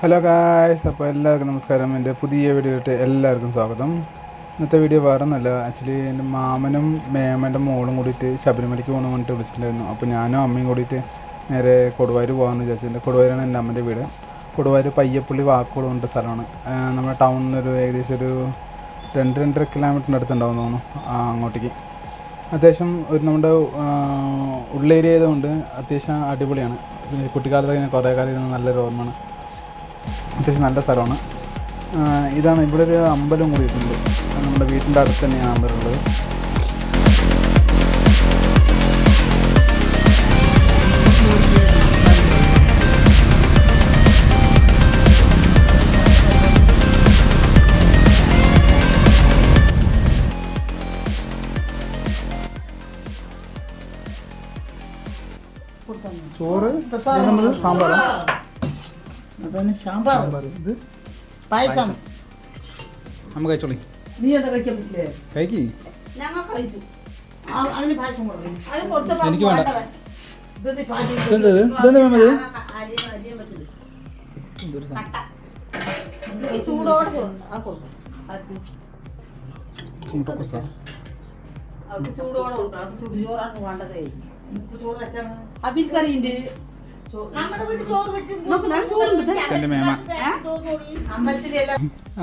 Hello guys, അപ്പോൾ എല്ലാവർക്കും നമസ്കാരം. എൻ്റെ പുതിയ വീഡിയോയിലോട്ട് എല്ലാവർക്കും സ്വാഗതം. ഇന്നത്തെ വീഡിയോ വേറെ ഒന്നുമല്ല. ആക്ച്വലി എൻ്റെ മാമനും മേമൻ്റെ മോളും കൂടിയിട്ട് ശബരിമലയ്ക്ക് പോകണം വേണ്ടിയിട്ട് വിളിച്ചിട്ടുണ്ടായിരുന്നു. അപ്പോൾ ഞാനും അമ്മയും കൂടിയിട്ട് നേരെ കൊടുവായൂർ പോകാമെന്ന് വിചാരിച്ചിട്ടുണ്ട്. കൊടുവായൂരാണ് എൻ്റെ അമ്മൻ്റെ വീട്. കൊടുവായൂർ പയ്യപ്പള്ളി വാക്കോട് കൊണ്ട സ്ഥലമാണ്. നമ്മുടെ ടൗണിൽ നിന്നൊരു ഏകദേശം ഒരു 2-2.5 കിലോമീറ്ററിൻ്റെ അടുത്തുണ്ടാവും തോന്നുന്നു അങ്ങോട്ടേക്ക്. അത്യാവശ്യം ഒരു നമ്മുടെ ഉള്ളേരിയ ആയതുകൊണ്ട് അത്യാവശ്യം അടിപൊളിയാണ്. കുട്ടിക്കാലത്ത് ഞാൻ കുറേ കാലം ഇരുന്ന് നല്ലൊരു ഓർമ്മയാണ്. അത്യാവശ്യം നല്ല സ്ഥലമാണ്. ഇതാണ് ഇവിടെ ഒരു അമ്പലം കൂടിയിട്ടുണ്ട്. നമ്മുടെ വീട്ടിൻ്റെ അടുത്ത് തന്നെയാണ് അമ്പലം ഉള്ളത്. ചോറ് സാമ്പാർ, ഇത് പായസം. അമ്മ കഴിച്ചോളി. നീ എന്താ കഴിക്കാൻ പറ്റില്ലേ? കഴിക്കി. എനിക്ക് വേണ്ട.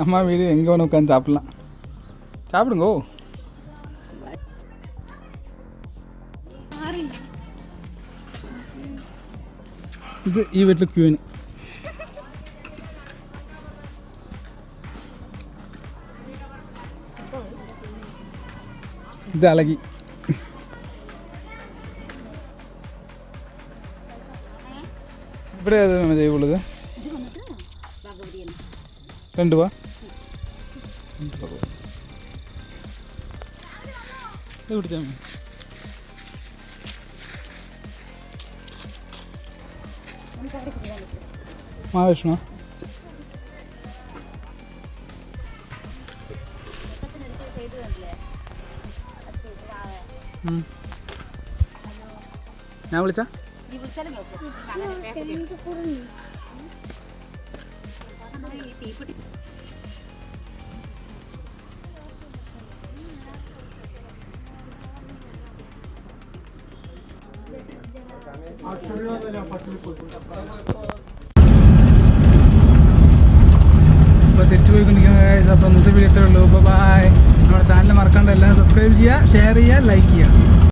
அம்மா வீடு எங்கே வேணும் உட்காந்து சாப்பிடலாம். சாப்பிடுங்கோ. ഇത് ഈ വീട്ടിൽ ക്യൂന്. ഇത് അളകി. ഇവിടെ ഉള്ളത് 2 രൂപ. കുടിച്ചാൽ മഹാവിഷ്ണു. ഞാൻ വിളിച്ച അപ്പോൾ തിരിച്ചു പോയിക്കൊണ്ടിരിക്കുന്ന ഗൈസ്. അപ്പോൾ ഇന്നത്തെ വീഡിയോ ഇത്രയേ ഉള്ളൂ. ബൈ. നമ്മുടെ ചാനൽ മറക്കാണ്ട് എല്ലാം സബ്സ്ക്രൈബ് ചെയ്യുക, ഷെയർ ചെയ്യുക, ലൈക്ക് ചെയ്യുക.